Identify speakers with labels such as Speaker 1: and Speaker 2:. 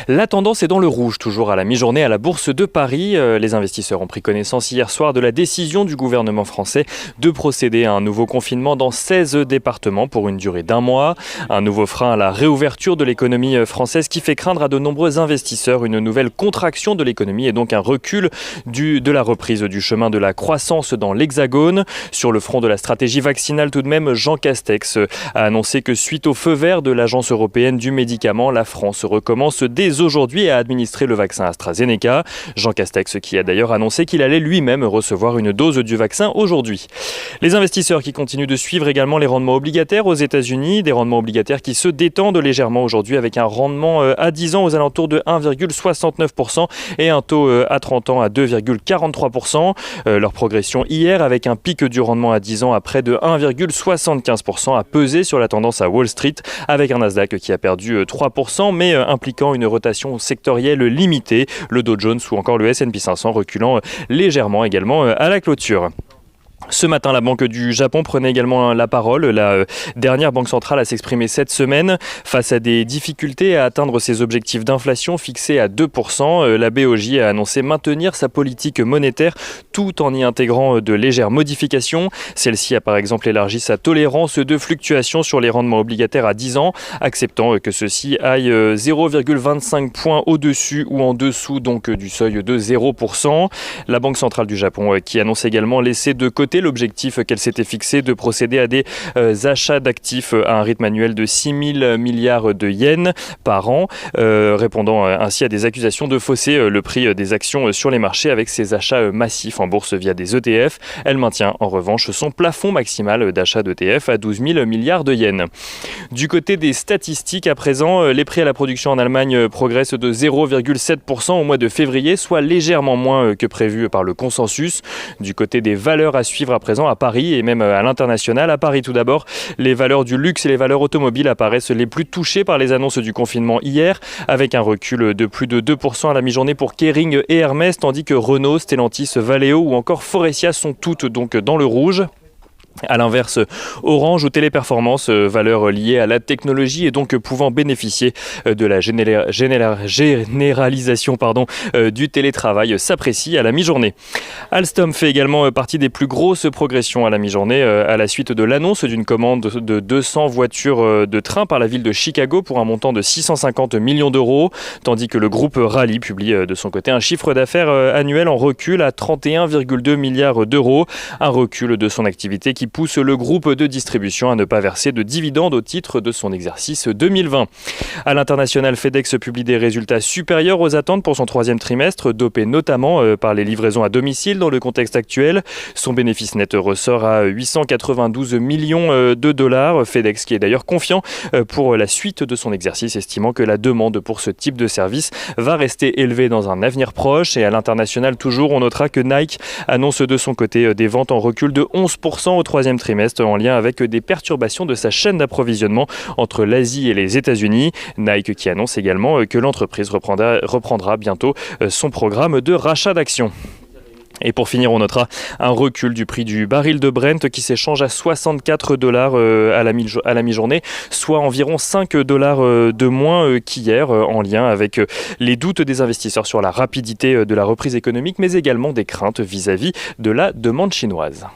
Speaker 1: La tendance est dans le rouge, toujours à la mi-journée à la Bourse de Paris. Les investisseurs ont pris connaissance hier soir de la décision du gouvernement français de procéder à un nouveau confinement dans 16 départements pour une durée d'1 mois. Un nouveau frein à la réouverture de l'économie française qui fait craindre à de nombreux investisseurs une nouvelle contraction de l'économie et donc un recul de la reprise du chemin de la croissance dans l'Hexagone. Sur le front de la stratégie vaccinale tout de même, Jean Castex a annoncé que suite au feu vert de l'Agence européenne du médicament, la France recommence dès aujourd'hui à administrer le vaccin AstraZeneca. Jean Castex qui a d'ailleurs annoncé qu'il allait lui-même recevoir une dose du vaccin aujourd'hui. Les investisseurs qui continuent de suivre également les rendements obligataires aux États-Unis, des rendements obligataires qui se détendent légèrement aujourd'hui avec un rendement à 10 ans aux alentours de 1,69% et un taux à 30 ans à 2,43%. Leur progression hier avec un pic du rendement à 10 ans à près de 1,75% a pesé sur la tendance à Wall Street avec un Nasdaq qui a perdu 3% mais impliquant une rotation sectorielle limitée. Le Dow Jones ou encore le S&P 500 reculant légèrement également à la clôture. Ce matin, la Banque du Japon prenait également la parole. La dernière banque centrale à s'exprimer cette semaine face à des difficultés à atteindre ses objectifs d'inflation fixés à 2%. La BOJ a annoncé maintenir sa politique monétaire tout en y intégrant de légères modifications. Celle-ci a par exemple élargi sa tolérance de fluctuation sur les rendements obligataires à 10 ans, acceptant que ceux-ci aillent 0,25 points au-dessus ou en dessous donc du seuil de 0%. La Banque centrale du Japon qui annonce également laisser de côté l'objectif qu'elle s'était fixé de procéder à des achats d'actifs à un rythme annuel de 6 000 milliards de yens par an, répondant ainsi à des accusations de fausser le prix des actions sur les marchés avec ces achats massifs en bourse via des ETF. Elle maintient en revanche son plafond maximal d'achat d'ETF à 12 000 milliards de yens. Du côté des statistiques à présent, les prix à la production en Allemagne progressent de 0,7% au mois de février, soit légèrement moins que prévu par le consensus. Du côté des valeurs à suivre à présent à Paris et même à l'international. À Paris tout d'abord, les valeurs du luxe et les valeurs automobiles apparaissent les plus touchées par les annonces du confinement hier, avec un recul de plus de 2% à la mi-journée pour Kering et Hermès, tandis que Renault, Stellantis, Valeo ou encore Faurecia sont toutes donc dans le rouge. A l'inverse, Orange ou Téléperformance, valeurs liées à la technologie et donc pouvant bénéficier de la généralisation du télétravail, s'apprécie à la mi-journée. Alstom fait également partie des plus grosses progressions à la mi-journée à la suite de l'annonce d'une commande de 200 voitures de train par la ville de Chicago pour un montant de 650 millions d'euros, tandis que le groupe Rallye publie de son côté un chiffre d'affaires annuel en recul à 31,2 milliards d'euros, un recul de son activité qui pousse le groupe de distribution à ne pas verser de dividendes au titre de son exercice 2020. À l'international, FedEx publie des résultats supérieurs aux attentes pour son troisième trimestre, dopé notamment par les livraisons à domicile dans le contexte actuel. Son bénéfice net ressort à 892 millions de dollars. FedEx qui est d'ailleurs confiant pour la suite de son exercice, estimant que la demande pour ce type de service va rester élevée dans un avenir proche. Et à l'international toujours, on notera que Nike annonce de son côté des ventes en recul de 11% au troisième trimestre en lien avec des perturbations de sa chaîne d'approvisionnement entre l'Asie et les États-Unis. Nike qui annonce également que l'entreprise reprendra bientôt son programme de rachat d'actions. Et pour finir, on notera un recul du prix du baril de Brent qui s'échange à $64 à la mi-journée, soit environ $5 de moins qu'hier, en lien avec les doutes des investisseurs sur la rapidité de la reprise économique, mais également des craintes vis-à-vis de la demande chinoise.